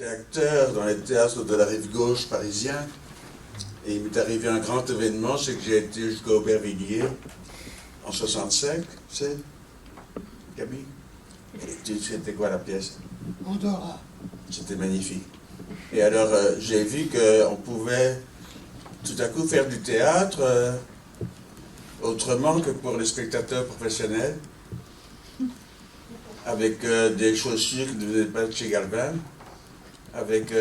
j'étais acteur dans les théâtres de la rive gauche parisien. Et il m'est arrivé un grand événement, c'est que j'ai été jusqu'à Aubervilliers en 65, tu sais, Camille. Et c'était quoi la pièce? Andorra. C'était magnifique. Et alors, j'ai vu qu'on pouvait tout à coup faire du théâtre autrement que pour les spectateurs professionnels, avec des chaussures qui ne venaient pas de chez Galvin, avec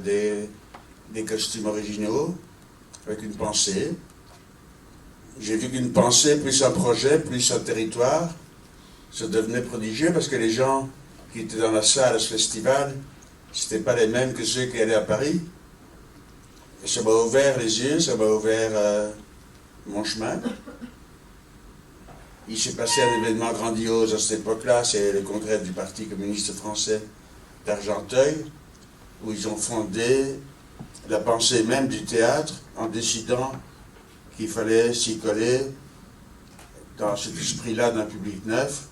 des costumes originaux, avec une pensée. J'ai vu qu'une pensée, plus un projet, plus un territoire, ça devenait prodigieux parce que les gens qui étaient dans la salle à ce festival, c'était pas les mêmes que ceux qui allaient à Paris. Et ça m'a ouvert les yeux, ça m'a ouvert mon chemin. Il s'est passé un événement grandiose à cette époque-là, c'est le congrès du Parti communiste français d'Argenteuil, où ils ont fondé la pensée même du théâtre en décidant qu'il fallait s'y coller dans cet esprit-là d'un public neuf.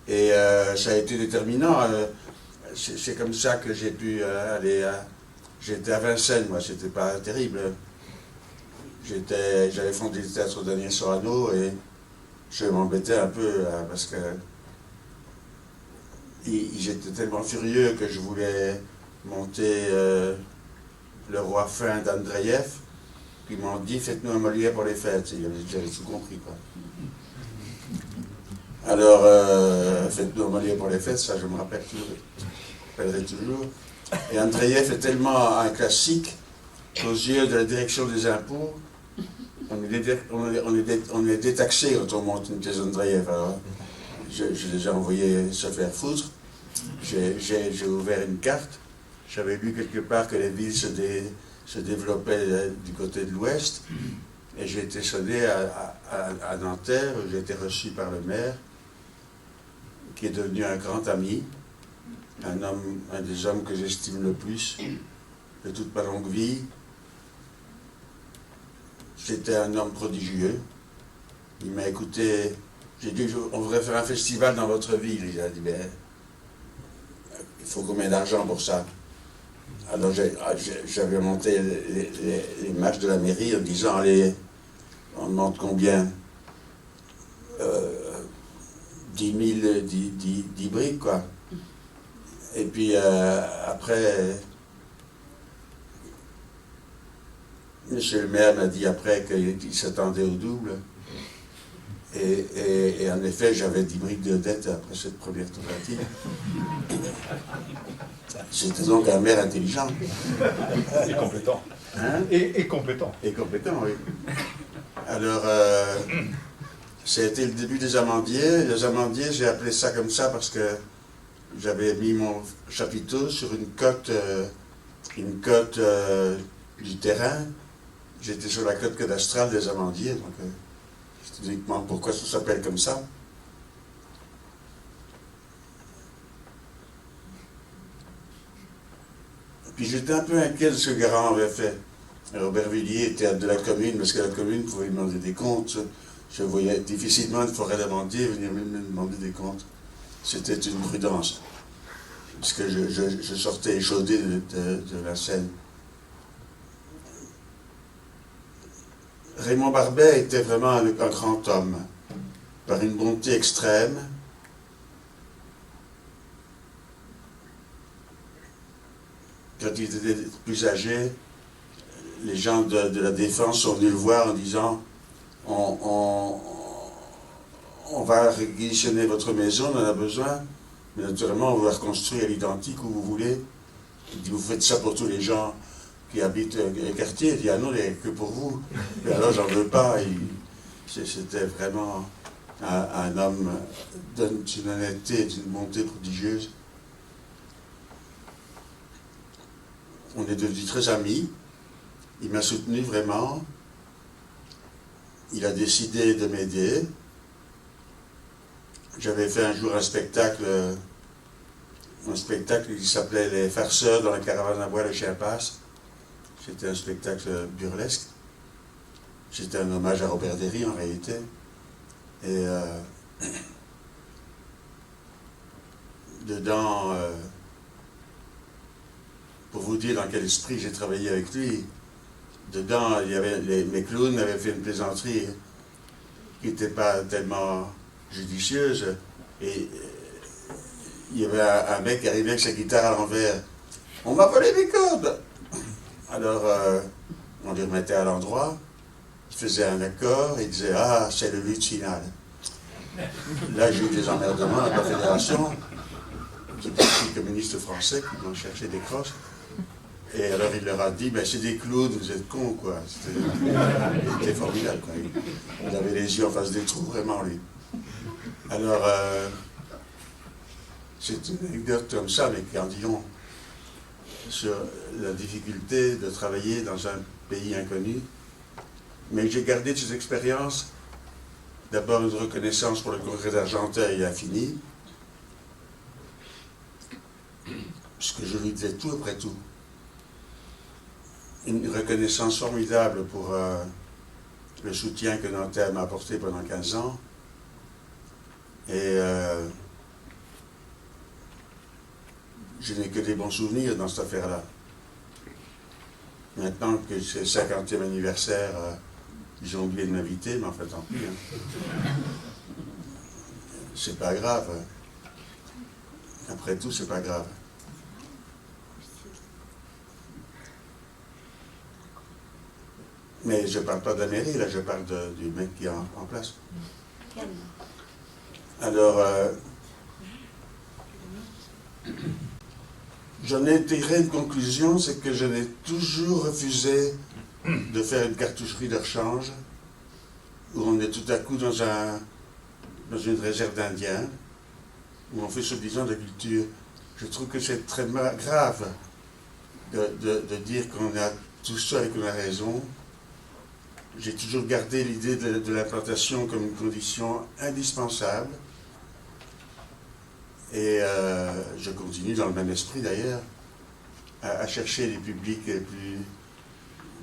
Et ça a été déterminant. C'est comme ça que j'ai pu aller à... J'étais à Vincennes, moi, c'était pas terrible. J'avais fondé le théâtre d'Agnès Sorano et je m'embêtais un peu parce que j'étais tellement furieux que je voulais monter Le Roi Fin d'Andreïev. Ils m'ont dit, faites-nous un Molière pour les fêtes. J'avais tout compris, quoi. Alors, faites-nous un Molière pour les fêtes, ça je me rappellerai toujours. Et Andreïev est tellement un classique qu'aux yeux de la direction des impôts, on est détaxé quand on monte une pièce d'Andreïev. Alors, je les ai envoyés se faire foutre. J'ai ouvert une carte. J'avais lu quelque part que les villes se développaient du côté de l'ouest. Et j'ai été sonné à Nanterre, où j'ai été reçu par le maire, qui est devenu un grand ami, un des hommes que j'estime le plus de toute ma longue vie. C'était un homme prodigieux. Il m'a écouté. J'ai dit, on voudrait faire un festival dans votre ville. Il a dit, ben, il faut combien d'argent pour ça? Alors j'avais monté les marches de la mairie en disant, allez, on demande combien 10 000 10 briques, quoi. Et puis après, monsieur le maire m'a dit après qu'il s'attendait au double. Et en effet, j'avais 10 briques de dette après cette première tentative. C'était donc un maire intelligent. Et compétent. Hein? Et compétent. Et compétent, oui. Alors, ça a été le début des amandiers. Les amandiers, j'ai appelé ça comme ça parce que j'avais mis mon chapiteau sur une cote du terrain. J'étais sur la cote cadastrale des amandiers, donc je te dis pourquoi ça s'appelle comme ça. Puis j'étais un peu inquiet de ce que Garand avait fait. Aubervilliers était de la commune, parce que la commune pouvait demander des comptes. Je voyais difficilement une forêt d'amandiers venir me demander des comptes. C'était une prudence, parce que je sortais échaudé de la scène. Raymond Barbet était vraiment un grand homme, par une bonté extrême. Quand il était plus âgé, les gens de la Défense sont venus le voir en disant on va réquisitionner votre maison, on en a besoin, mais naturellement on va reconstruire à l'identique où vous voulez. Il dit, vous faites ça pour tous les gens qui habitent les quartiers. Il dit, ah non, que pour vous. Et alors j'en veux pas. C'était vraiment un homme d'une honnêteté, d'une bonté prodigieuse. On est devenus très amis. Il m'a soutenu vraiment. Il a décidé de m'aider. J'avais fait un jour un spectacle qui s'appelait Les Farceurs dans la caravane à bois de Chiapas. C'était un spectacle burlesque. C'était un hommage à Robert Derry en réalité. Et dedans, vous dire dans quel esprit j'ai travaillé avec lui. Dedans, il y avait mes clowns avaient fait une plaisanterie qui n'était pas tellement judicieuse. Et il y avait un mec qui arrivait avec sa guitare à l'envers. On m'a volé mes cordes! Alors, on les remettait à l'endroit. Il faisait un accord et il disait « Ah, c'est le lutte final ». Là, j'ai eu des emmerdements à la fédération, du Parti communiste français, qui m'ont cherché des crosses. Et alors, il leur a dit, ben, c'est des clowns, vous êtes cons, quoi. Il était formidable, quoi. Il avait les yeux en face des trous, vraiment, lui. Alors, c'est une anecdote comme ça, mais qui en dit long sur la difficulté de travailler dans un pays inconnu. Mais j'ai gardé de ces expériences d'abord une reconnaissance pour le Congrès d'Argenteuil infini, puisque je lui disais tout après tout. Une reconnaissance formidable pour le soutien que Nanterre m'a apporté pendant 15 ans. Et je n'ai que des bons souvenirs dans cette affaire-là. Maintenant que c'est le 50e anniversaire, ils ont oublié de m'inviter, mais en fait, tant pis. Hein. C'est pas grave. Après tout, c'est pas grave. Mais je ne parle pas de la mairie, là, je parle du mec qui est en place. Alors, j'en ai tiré une conclusion, c'est que je n'ai toujours refusé de faire une cartoucherie de rechange, où on est tout à coup dans une réserve d'Indiens, où on fait soi-disant de la culture. Je trouve que c'est très grave de dire qu'on a tout ça et qu'on a raison. J'ai toujours gardé l'idée de l'implantation comme une condition indispensable. Et je continue dans le même esprit d'ailleurs, à chercher les publics les plus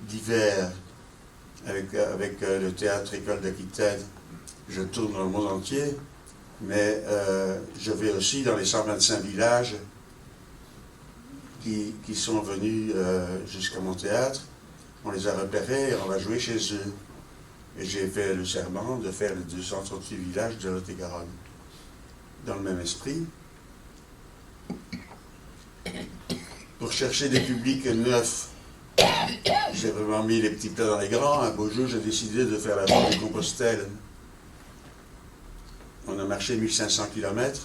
divers. Avec le théâtre École d'Aquitaine, je tourne dans le monde entier, mais je vais aussi dans les 125 villages qui sont venus jusqu'à mon théâtre. On les a repérés et on va jouer chez eux. Et j'ai fait le serment de faire les 238 villages de Lot-et-Garonne. Dans le même esprit. Pour chercher des publics neufs, j'ai vraiment mis les petits plats dans les grands. Un beau jour, j'ai décidé de faire la Voie de Compostelle. On a marché 1500 km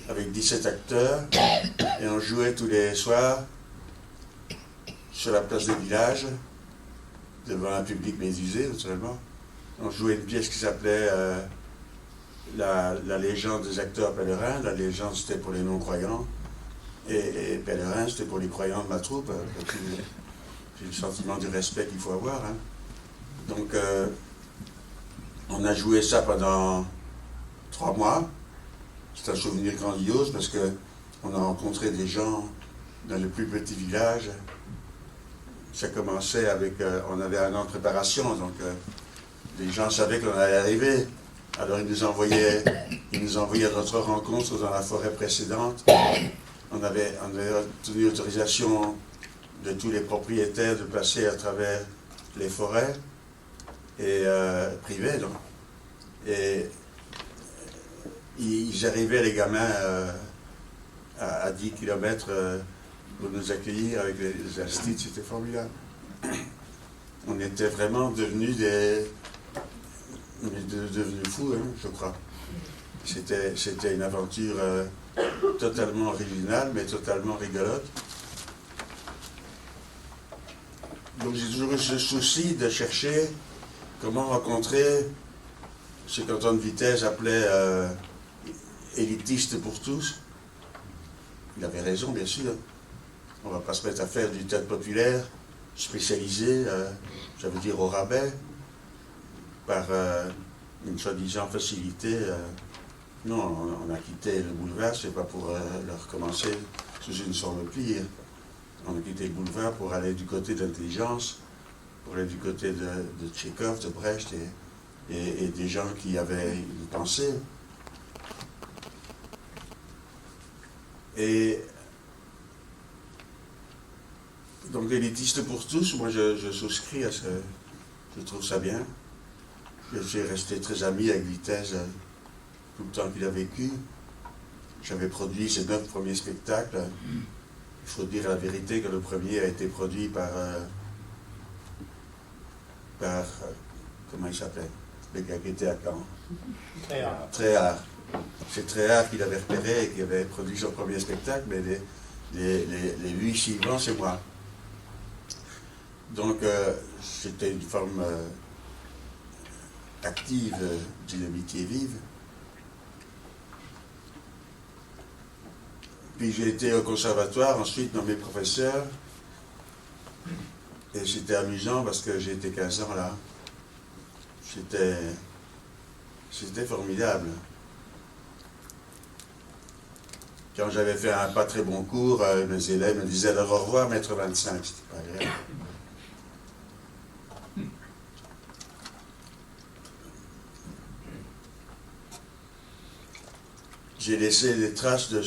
avec 17 acteurs et on jouait tous les soirs sur la place des villages, devant un public médusé, naturellement. On jouait une pièce qui s'appelait la légende des acteurs pèlerins. La légende, c'était pour les non-croyants. Et pèlerins, c'était pour les croyants de ma troupe. C'est le sentiment du respect qu'il faut avoir. Hein. Donc, on a joué ça pendant 3 mois. C'est un souvenir grandiose parce qu'on a rencontré des gens dans les plus petits villages. Ça commençait avec... on avait un an de préparation, donc les gens savaient qu'on allait arriver. Alors ils nous envoyaient à notre rencontre dans la forêt précédente. On avait obtenu l'autorisation de tous les propriétaires de passer à travers les forêts et privées. Donc. Et ils arrivaient, les gamins, à 10 km pour nous accueillir avec les Aristides, c'était formidable. On était vraiment devenus devenus fous, hein, je crois. C'était une aventure totalement originale, mais totalement rigolote. Donc j'ai toujours eu ce souci de chercher comment rencontrer ce qu'Antoine Vitesse appelait élitiste pour tous. Il avait raison, bien sûr. On ne va pas se mettre à faire du théâtre populaire spécialisé, ça veut dire au rabais, par une soi-disant facilité. Non, on a quitté le boulevard, c'est pas pour le recommencer sous une forme pire. On a quitté le boulevard pour aller du côté de l'intelligence, pour aller du côté de Tchekhov, de Brecht et des gens qui avaient une pensée. Et Donc élitiste pour tous, moi je souscris à ce... Je trouve ça bien. Je suis resté très ami avec Vitesse tout le temps qu'il a vécu. J'avais produit ses 9 premiers spectacles. Il faut dire la vérité que le premier a été produit par comment il s'appelle? Le gars qui était à Caen. Tréhard. C'est Tréhard qui l'avait repéré et qui avait produit son premier spectacle, mais les 8 suivants, c'est moi. Donc, c'était une forme active d'une amitié vive. Puis j'ai été au conservatoire, ensuite nommé professeur. Et c'était amusant parce que j'ai été 15 ans là. C'était formidable. Quand j'avais fait un pas très bon cours, mes élèves me disaient alors au revoir, maître 25. C'était pas agréable. J'ai laissé des traces de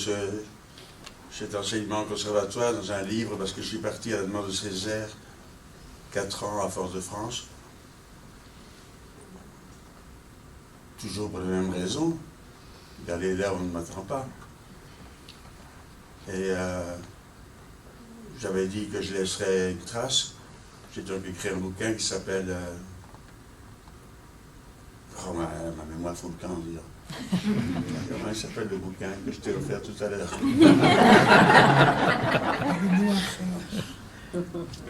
cet enseignement au conservatoire dans un livre parce que je suis parti à la demande de Césaire 4 ans à Fort-de-France. Toujours pour les mêmes raisons, d'aller là où on ne m'attend pas. Et j'avais dit que je laisserais une trace. J'ai donc écrit un bouquin qui s'appelle... Oh, ma mémoire fout le camp, dire. Comment il s'appelle le bouquin que je t'ai offert tout à l'heure?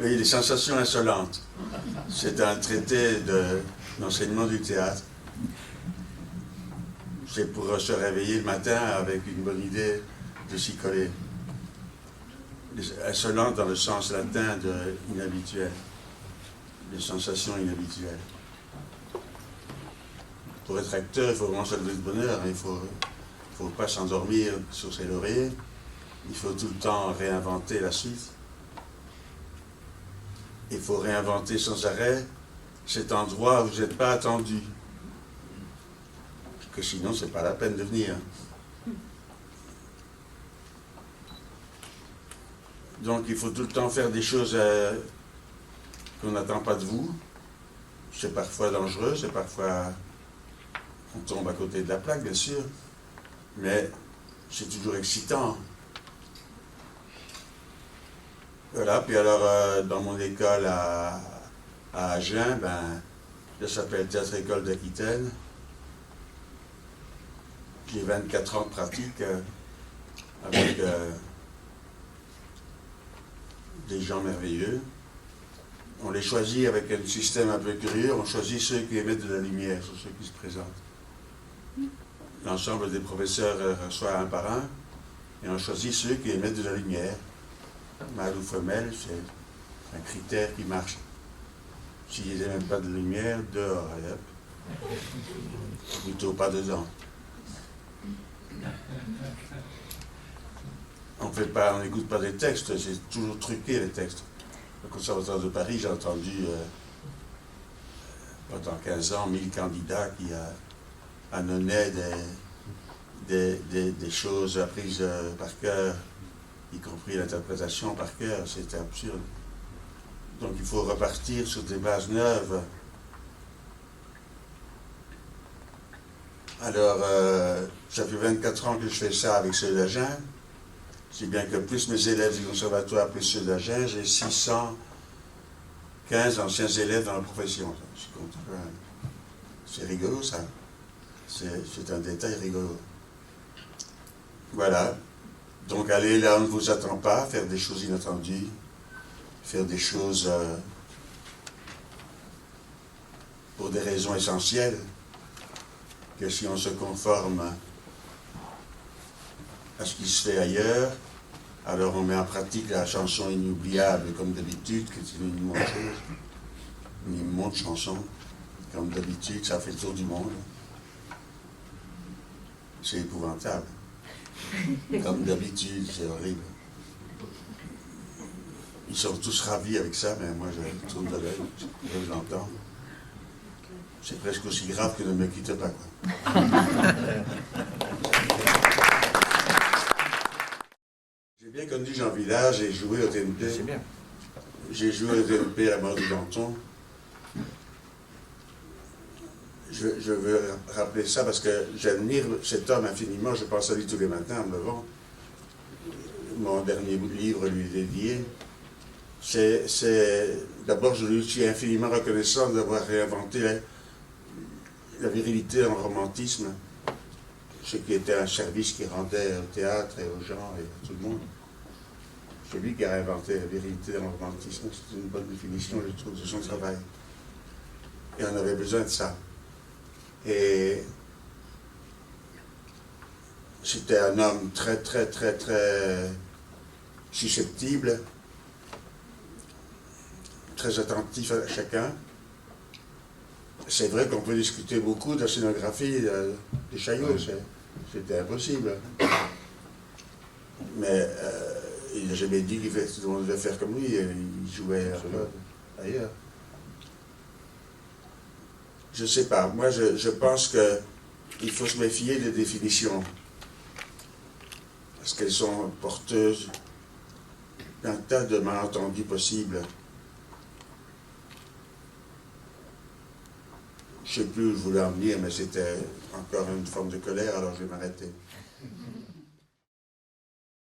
Oui, Les sensations insolentes. C'est un traité d'enseignement du théâtre. C'est pour se réveiller le matin avec une bonne idée de s'y coller. Insolentes dans le sens latin de inhabituel. Des sensations inhabituelles. Pour être acteur, il faut vraiment se lever de bonne heure. Il ne faut pas s'endormir sur ses lauriers. Il faut tout le temps réinventer la suite. Il faut réinventer sans arrêt cet endroit où vous n'êtes pas attendu. Parce que sinon, ce n'est pas la peine de venir. Donc, il faut tout le temps faire des choses qu'on n'attend pas de vous. C'est parfois dangereux, c'est parfois... On tombe à côté de la plaque, bien sûr, mais c'est toujours excitant. Voilà, puis alors, dans mon école à Agen, ça s'appelle Théâtre École d'Aquitaine. J'ai 24 ans de pratique avec des gens merveilleux. On les choisit avec un système un peu curieux, on choisit ceux qui émettent de la lumière sur ceux qui se présentent. L'ensemble des professeurs reçoit un par un, et on choisit ceux qui émettent de la lumière. Mâle ou femelle, c'est un critère qui marche. S'ils n'émettent pas de lumière, dehors, et hop. Plutôt pas dedans. On n'écoute pas des textes, c'est toujours truqué les textes. Au Conservatoire de Paris, j'ai entendu pendant 15 ans 1000 candidats qui annonnaient des choses apprises par cœur, y compris l'interprétation par cœur. C'était absurde. Donc il faut repartir sur des bases neuves. Alors, ça fait 24 ans que je fais ça avec ceux d'Agen. Si bien que plus mes élèves du conservatoire, plus ceux d'Agen, j'ai 615 anciens élèves dans la profession. C'est rigolo, ça. C'est un détail rigolo. Voilà. Donc, aller là où on ne vous attend pas, faire des choses inattendues, faire des choses pour des raisons essentielles, que si on se conforme à ce qui se fait ailleurs, alors on met en pratique la chanson inoubliable, comme d'habitude, qui est une immonde chose, une immonde chanson, comme d'habitude, ça fait le tour du monde. C'est épouvantable. Comme d'habitude, c'est horrible. Ils sont tous ravis avec ça, mais moi je tourne de l'œil, je l'entends. C'est presque aussi grave que ne me quitte pas, quoi. J'ai bien connu Jean Villard, j'ai joué au TNT. C'est bien. j'ai joué au DLP à la mort du Danton. Je veux rappeler ça parce que j'admire cet homme infiniment. Je pense à lui tous les matins en me levant. Mon dernier livre lui est dédié. D'abord, je lui suis infiniment reconnaissant d'avoir réinventé la virilité dans le romantisme, ce qui était un service qu'il rendait au théâtre et aux gens et à tout le monde. C'est lui qui a réinventé la virilité dans le romantisme. C'est une bonne définition, je trouve, de son travail. Et on avait besoin de ça. Et c'était un homme très, très, très, très susceptible, très attentif à chacun. C'est vrai qu'on peut discuter beaucoup de la scénographie des Chaillots, c'était impossible. Mais il n'a jamais dit que tout le monde devait faire comme lui, il jouait ailleurs. Je ne sais pas, moi je pense qu'il faut se méfier des définitions, parce qu'elles sont porteuses d'un tas de malentendus possibles. Je ne sais plus où je voulais en venir, mais c'était encore une forme de colère, alors je vais m'arrêter.